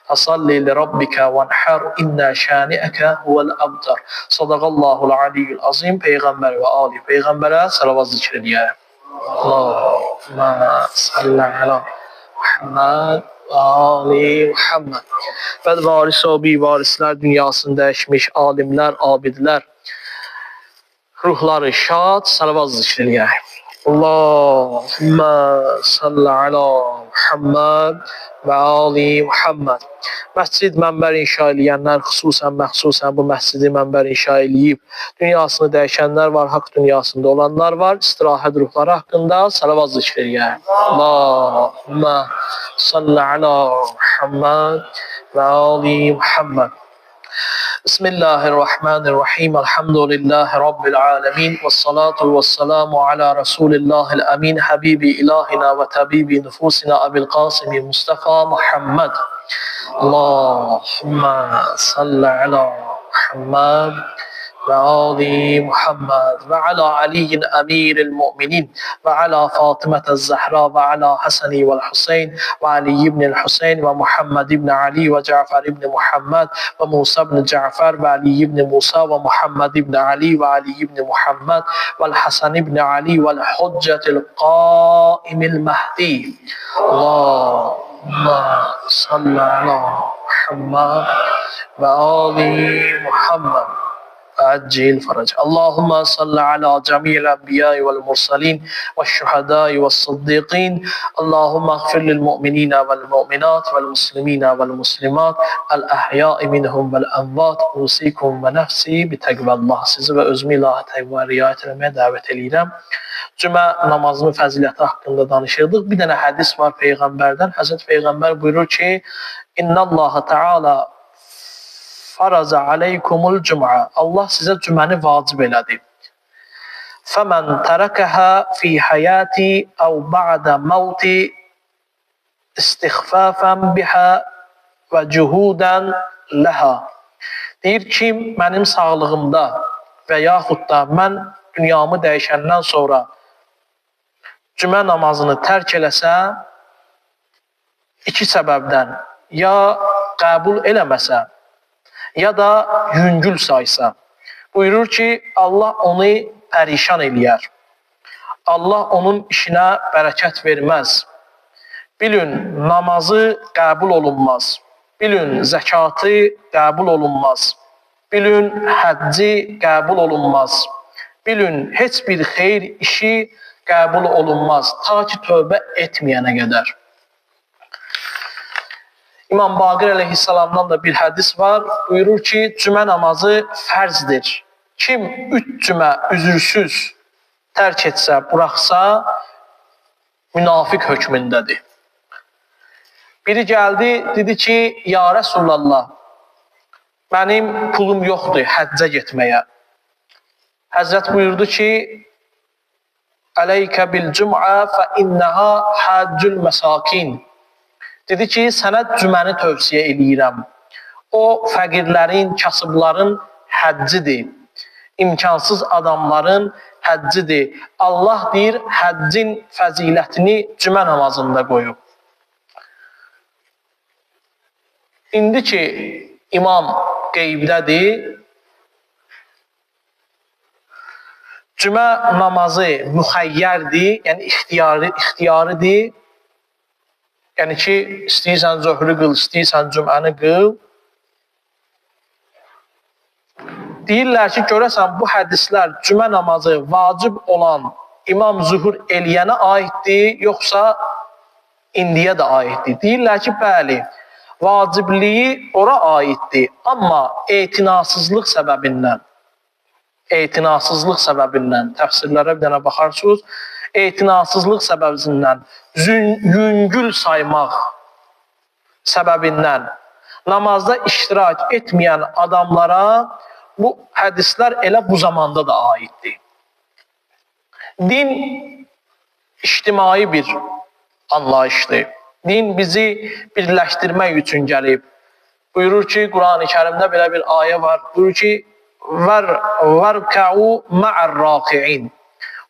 Fasalli li rabbika vanhar. İnna şani'aka huvel abtar. Sadaqallahul aliyyul azim. Peyğəmbər və ali Peyğəmbərə salavat zikr edəyəm. Allahumma salli ala Muhammed və ali Muhammed. Bəd varis o bi varislər dünyasını dəyişmiş alimlər, abidlər, ruhları şad, salavat zikr edəyəm. Allahumma salli ala Muhammed və ali Muhammed. Məscid mənbər inşa eləyənlər, məxsusən bu məscidi mənbər inşa eləyib, dünyasını dəyişənlər var, haqq dünyasında olanlar var, istirahət ruhları haqqında salavat zikr eləyər. Allahumma salli ala Muhammed və ali Muhammed. Bismillahirrahmanirrahim. Elhamdülillahi Rabbil alemin. Vessalatu vesselamu ala Resulillahil amin. Habibi ilahina ve tabibi nüfusina Abil Qasimi Mustafa Muhammed. Allahumma salli ala Muhammed ve ali Muhammed ve ala Aliyin emiril mu'minin ve ala Fatimete Zahra ve ala Hasani vel Hüseyin ve Ali ibn Hüseyin ve Muhammed ibn Ali ve Cafer ibn Muhammed ve Musa ibn Cafer ve Ali ibn Musa ve Muhammed ibn Ali ve Ali ibn Muhammed ve Hasan ibn Ali ve Hüccetil Qaimil Mahdi. Allahümme salli ala Muhammed ve ali Muhammed. عجل فرج اللهم صل على جميع الأنبياء والمرسلين والشهداء والصديقين اللهم اغفر للمؤمنين والمؤمنات والمسلمين والمسلمات الأحياء منهم والأموات أوصيكم ونفسي بتقوى الله. Sizi və özümü ilahi təqva riayət etməyə dəvət edirəm. Cümə namazının fəziləti haqqında danışırdıq. Bir dənə hədis var Peyğəmbərdən. Həzrət Peyğəmbər buyurur ki, İnnallaha Teala faraza aleykumul cum'a. Allah sizə cüməni vacib elədi. Fəmən tərəkəhə fi həyati əv ba'də mavti istixfafən bihə və cühudən ləhə. Deyir ki, mənim sağlığımda və yaxud da mən dünyamı dəyişəndən sonra cümə namazını tərk eləsə, iki səbəbdən ya qəbul eləməsə, ya da yüngül saysa. Buyurur ki, Allah onu pərişan eləyər. Allah onun işinə bərəkət verməz. Bilin, namazı qəbul olunmaz. bilin zəkatı qəbul olunmaz. Bilin həcci qəbul olunmaz. Bilin heç bir xeyir işi qəbul olunmaz ta ki tövbə etməyənə qədər. İmam Baqir əleyhissalamdan da bir hədis var. Buyurur ki, cümə namazı fərzdir. Kim 3 cümə üzürsüz tərk etsə, buraxsa, münafiq hökmündədir. Biri gəldi, dedi ki, ya Rəsulullah, mənim pulum yoxdur həccə getməyə. Həzrət buyurdu ki, Əleykə bil cüm'ə fə innəhə həccül məsakin. Dedi ki, sənə cüməni tövsiyə eləyirəm. O, fəqirlərin, kasıbların həccidir. İmkansız adamların həccidir. Allah deyir, həccin fəzilətini cümə namazında qoyub. İndi ki, imam qeybdədir, cümə namazı müxəyyərdir, yəni ixtiyaridir. Yəni ki, istəyirsən zöhrü qıl, istəyirsən cüməni qıl. Deyirlər ki, görəsən bu hədislər cümə namazı vacib olan imam zuhur eləyənə aiddir, yoxsa indiyə də aiddir. Deyirlər ki, bəli, vacibliyi ora aiddir, amma etinasızlıq səbəbindən, təfsirlərə bir dənə baxarsınız, etinasızlıq səbəbindən, yüngül saymaq səbəbindən namazda iştirak etməyən adamlara bu hədislər elə bu zamanda da aiddir. Din ictimai bir anlayışdır. Din bizi birləşdirmək üçün gəlib. Buyurur ki, Quran-ı Kərimdə belə bir ayə var. Buyurur ki, vərkəu mə'ər-raki'in.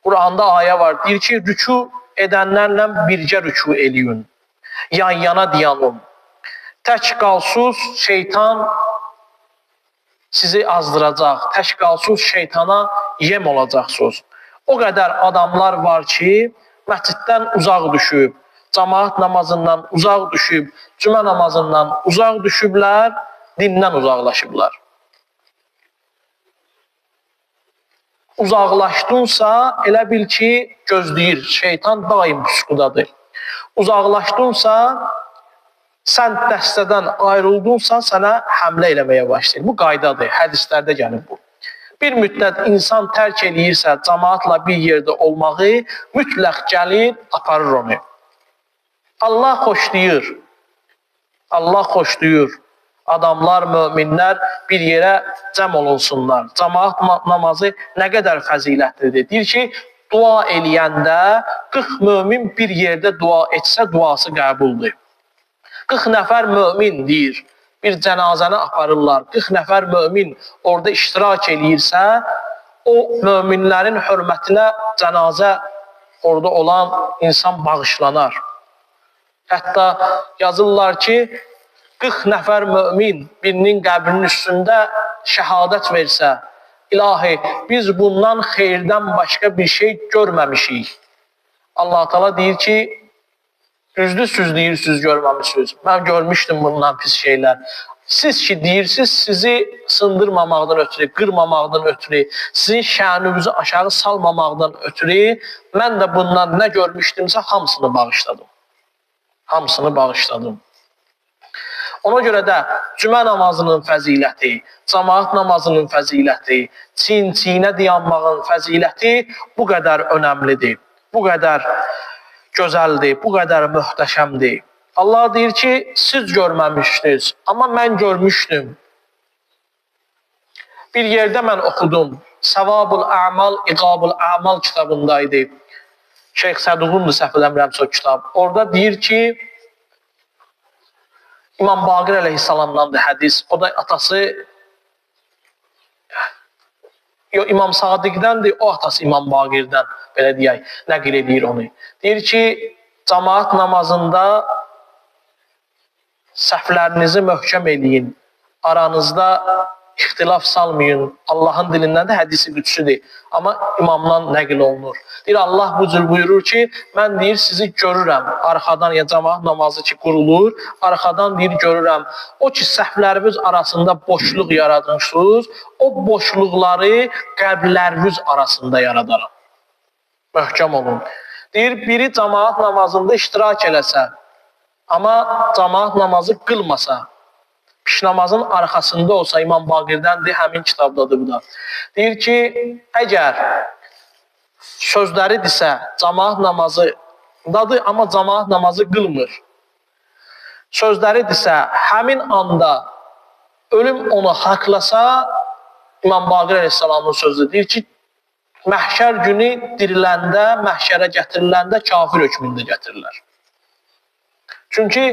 Quranda ayə var. Deyir ki, rükû edənlərlə birgə rükû eləyin. Yan-yana dayanın. Tək qalsız şeytan sizi azdıracaq. Tək qalsız şeytana yem olacaqsınız. O qədər adamlar var ki, məsciddən uzaq düşüb, cemaat namazından uzaq düşüb, cümə namazından uzaq düşüblər, dindən uzaqlaşıblar. Uzaqlaşdınsa, elə bil ki, gözləyir, şeytan daim pusqudadır. Uzaqlaşdınsa, sən dəstədən ayrıldınsa, sənə həmlə eləməyə başlayır. Bu qaydadır, hədislərdə gəlib bu. Bir müddət insan tərk eləyirsə, cemaatla bir yerdə olmağı, mütləq gəlir, aparır onu. Allah xoşlayır. Adamlar, möminlər bir yerə cəm olunsunlar. Cemaat namazı nə qədər fəzilətlidir. Deyir ki, dua eləyəndə 40 mömin bir yerdə dua etsə, duası qəbuldur. 40 nəfər mömin deyir, bir cənazəni aparırlar. 40 nəfər mömin orada iştirak eləyirsə, o möminlərin hörmətinə cənazə orada olan insan bağışlanar. Hətta yazırlar ki, 40 nəfər mömin birinin qəbrinin üstündə şəhadət versə, İlahi, biz bundan xeyirdən başqa bir şey görməmişik. Allah-u Teala deyir ki, düzdür, siz deyirsiniz, görməmişsiniz. Mən görmüşdüm bundan pis şeylər. Siz ki, deyirsiniz, sizi sındırmamaqdan ötürü, qırmamaqdan ötürü, sizin şəninizi aşağı salmamaqdan ötürü, mən də bundan nə görmüşdümsə, hamısını bağışladım. Ona görə də cümə namazının fəziləti, cemaat namazının fəziləti, çin-çinə dayanmağın fəziləti bu qədər önəmlidir, bu qədər gözəldir, bu qədər möhtəşəmdir. Allah deyir ki, siz görməmişdiniz, amma mən görmüşdüm. Bir yerdə mən oxudum, Savabul A'mal, İqabul A'mal kitabındaydı. Şeyx Səduqundur, səhv eləmirəmsə o kitab. Orada deyir ki, İmam Baqir əleyhissalamdandır hədis. O da atası İmam Sadiqdəndir, o atası İmam Baqirdən, belə deyək, nəqil edir onu. Deyir ki, cemaat namazında səhvlərinizi möhkəm eləyin. Aranızda ixtilaf salmayın. Allahın dilindən də hədisi qüdsüdür. Amma imamdan nəql olunur. Deyir, Allah bu cür buyurur ki, mən deyir, sizi görürəm. Arxadan, ya cəmaat namazı ki, qurulur. Arxadan deyir, görürəm. O ki, səhvləriniz arasında boşluq yaradmışsınız, o boşluqları qəlbləriniz arasında yaradaram. Möhkəm olun. Deyir, biri cəmaat namazında iştirak eləsə, amma cəmaat namazı qılmasa, piş namazın arxasında olsa, İmam Baqir'dəndir, həmin kitabdadır bu da. Deyir ki, əgər sözləri desə, cəmaat namazındadır, amma cəmaat namazı qılmır. Sözləri desə, həmin anda ölüm onu haqlasa, İmam Baqir əleyhissalamın sözü deyir ki, məhşər günü diriləndə, məhşərə gətiriləndə kafir hökmündə gətirirlər. Çünki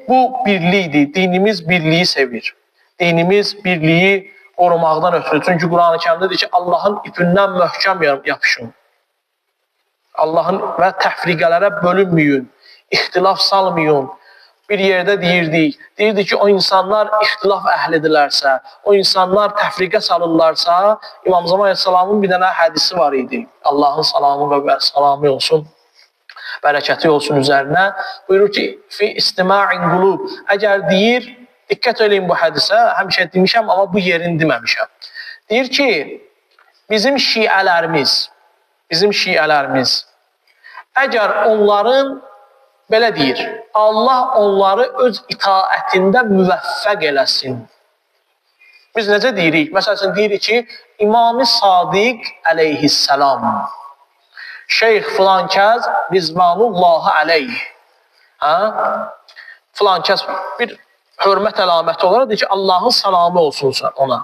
bu birlikdir. Dinimiz birliyi sevir. Dinimiz birliyi qorumaqdan ötürü. Çünki Quran-ı Kərimdə deyir ki, Allahın ipindən möhkəm yapışın. Allahın və təfriqələrə bölünməyin, ixtilaf salmayın. Bir yerdə deyirdi ki, o insanlar ixtilaf əhlidirlərsə, o insanlar təfriqə salırlarsa, İmam Zaman Aleyhisselamın bir dənə hədisi var idi. Allahın salamı və salamı olsun, bərəkəti olsun üzərinə. Buyurur ki, fi istima'in qulub. Əgər deyir, diqqət eləyin bu hədisə, həmişə demişəm, amma bu yerini deməmişəm. Deyir ki, bizim şiələrimiz, əgər onların, belə deyir, Allah onları öz itaətində müvəffəq eləsin. Biz necə deyirik? Məsələn, deyirik ki, İmam-ı Sadiq əleyhissalam, Şeyx filankəz Rizvanullahi aleyh. Filankəz bir hörmət əlaməti olaraq deyir ki, Allahın salamı olsun ona.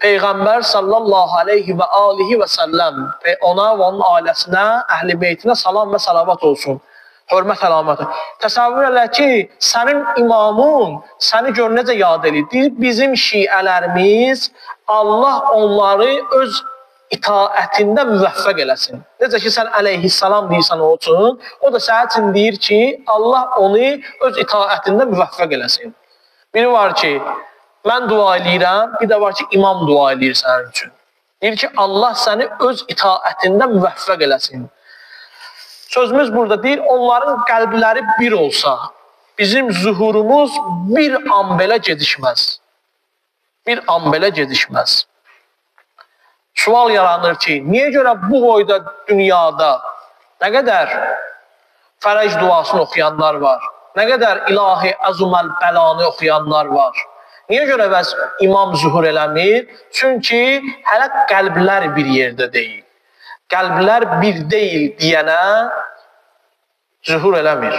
Peyğəmbər sallallahu aleyhi və alihi və səlləm ona və onun ailəsinə, əhl-i beytinə salam və salavat olsun. Hörmət əlaməti. Təsəvvür elə ki, sənin imamın səni gör necə yad edir. Deyir, bizim şiələrimiz Allah onları öz itaətində müvəffəq eləsin. Necə ki, sən əleyhissalam deyirsən o üçün, o da sənin üçün deyir ki, Allah onu öz itaətində müvəffəq eləsin. Biri var ki, mən dua eləyirəm, bir də var ki, imam dua eləyir sənin üçün. Deyir ki, Allah səni öz itaətində müvəffəq eləsin. Sözümüz burada deyir, onların qəlbləri bir olsa, bizim zuhurumuz bir an belə gedişməz. Bir an belə gedişməz. Sual yaranır ki, niyə görə bu boyda dünyada nə qədər fərəc duasını oxuyanlar var, nə qədər ilahi əzuməl bəlanı oxuyanlar var? Niyə görə bəs imam zuhur eləmir? Çünki hələ qəlblər bir yerdə deyil. Qəlblər bir deyil deyənə zuhur eləmir.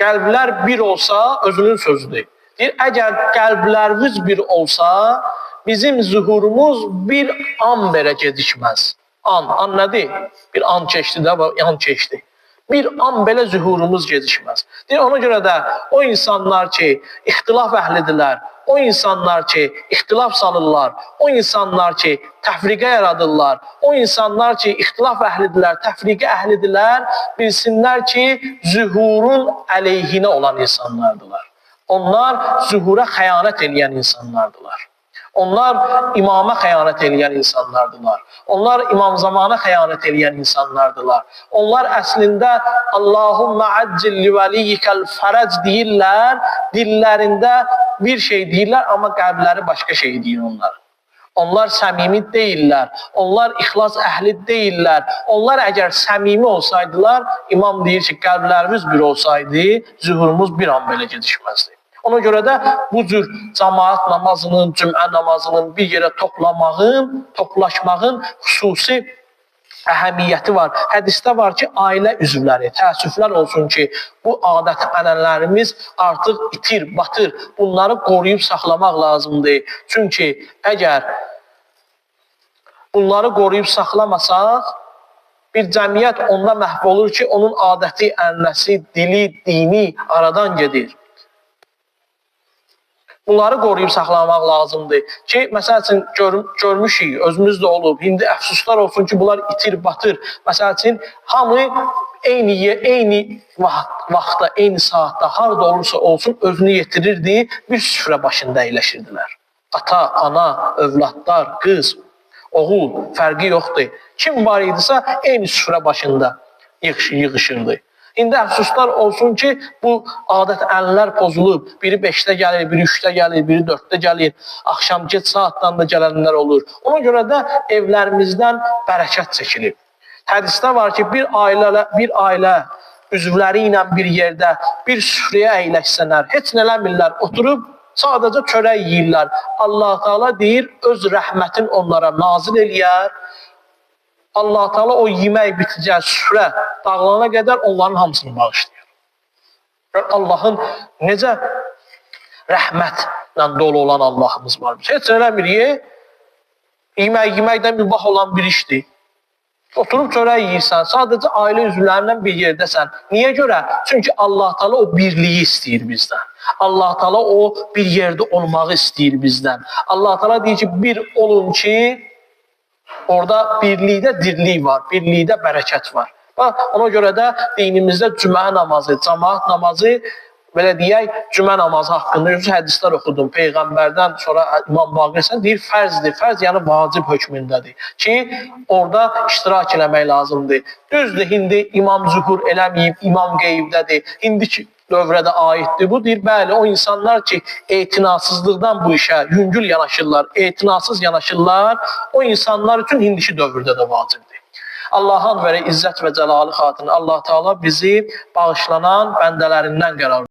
Qəlblər bir olsa özünün sözüdür. Deyir, əgər qəlblərimiz bir olsa, bizim zuhurumuz bir an belə gedişməz. An nədir? Bir an keçdi də, an keçdi. Bir an belə zuhurumuz gedişməz. Deyir, ona görə də o insanlar ki, ixtilaf əhlidirlər, o insanlar ki, ixtilaf salırlar, o insanlar ki, təfriqə yaradırlar, o insanlar ki, ixtilaf əhlidirlər, təfriqə əhlidirlər, bilsinlər ki, zuhurun əleyhinə olan insanlardılar. Onlar zuhura xəyanət edən insanlardılar. Onlar imama xəyanət edən insanlardılar. Onlar imam zamana xəyanət edən insanlardılar. Onlar əslində Allahumma accil li valiyyikal fərəc deyirlər, dillərində bir şey deyirlər, amma qəlbləri başqa şey deyir onlar. Onlar səmimi deyirlər, onlar ixlas əhli deyirlər. Onlar əgər səmimi olsaydılar, imam deyir ki, qəlblərimiz bir olsaydı, zuhurumuz bir an belə gedişməzdi. Ona görə də bu cür cəmaat namazının, cümə namazının bir yerə toplaşmağın xüsusi əhəmiyyəti var. Hədisdə var ki, ailə üzvləri, təəssüflər olsun ki, bu adət-ənənələrimiz artıq itir, batır. Bunları qoruyub saxlamaq lazımdır. Çünki əgər bunları qoruyub saxlamasaq, bir cəmiyyət onda məhv olur ki, onun adəti, ənənəsi, dili, dini aradan gedir. Bunları qoruyub saxlamaq lazımdır ki, məsəl üçün görmüşük, özümüzdə olub, indi əfsuslar olsun ki, bunlar itir, batır. Məsəl üçün, hamı eyni vaxtda, eyni saatda, harada olursa olsun, özünü yetirirdi, bir süfrə başında əyləşirdilər. ata, ana, övladlar, qız, oğul fərqi yoxdur. Kim var idisə eyni süfrə başında yığışırdı. İndi əfsuslar olsun ki, bu adət-ənənələr pozulub. Biri 5-də gəlir, biri 3-də gəlir, biri 4-də gəlir. Axşam geç saatdan da gələnlər olur. Ona görə də evlərimizdən bərəkət çəkilib. Hədisdə var ki, bir ailə üzvləri ilə bir yerdə bir süfrəyə əyləşsənlər, heç nə eləmirlər, oturub sadəcə çörək yeyirlər. Allah Teala deyir, öz rəhmətin onlara nazil eləyər. Allah Teala o yemək bitəcək süfrə dağılana qədər onların hamısını bağışlayır. Allahın necə rəhmətlə dolu olan Allahımız var. Heç nə eləmir, yeməkdən mübah olan bir işdir. Oturub çörək yeyirsən, sadəcə ailə üzvlərindən bir yerdəsən. Niyə görə? Çünki Allah Teala o birliyi istəyir bizdən. Allah Teala o bir yerdə olmağı istəyir bizdən. Allah Teala deyir ki, bir olun ki, orada birlikdə dirlik var, birlikdə bərəkət var. Ona görə də dinimizdə cümə namazı, cəmaət namazı, belə deyək, cümə namazı haqqında hədislər oxudum. Peyğəmbərdən sonra İmam Baqir deyir, fərzdir. Fərz yəni vacib hökmündədir ki, orada iştirak eləmək lazımdır. Düzdür, indi İmam zühur eləməyib, İmam qeybdədir. İndiki dövrədə aiddir bu. Deyir, bəli, o insanlar ki, etinasızlıqdan bu işə yüngül yanaşırlar, etinasız yanaşırlar, o insanlar üçün indiki dövrdə də vacibdir. Allahın və izzət və cəlalı xatirinə Allah Teala bizi bağışlanan bəndələrindən qərar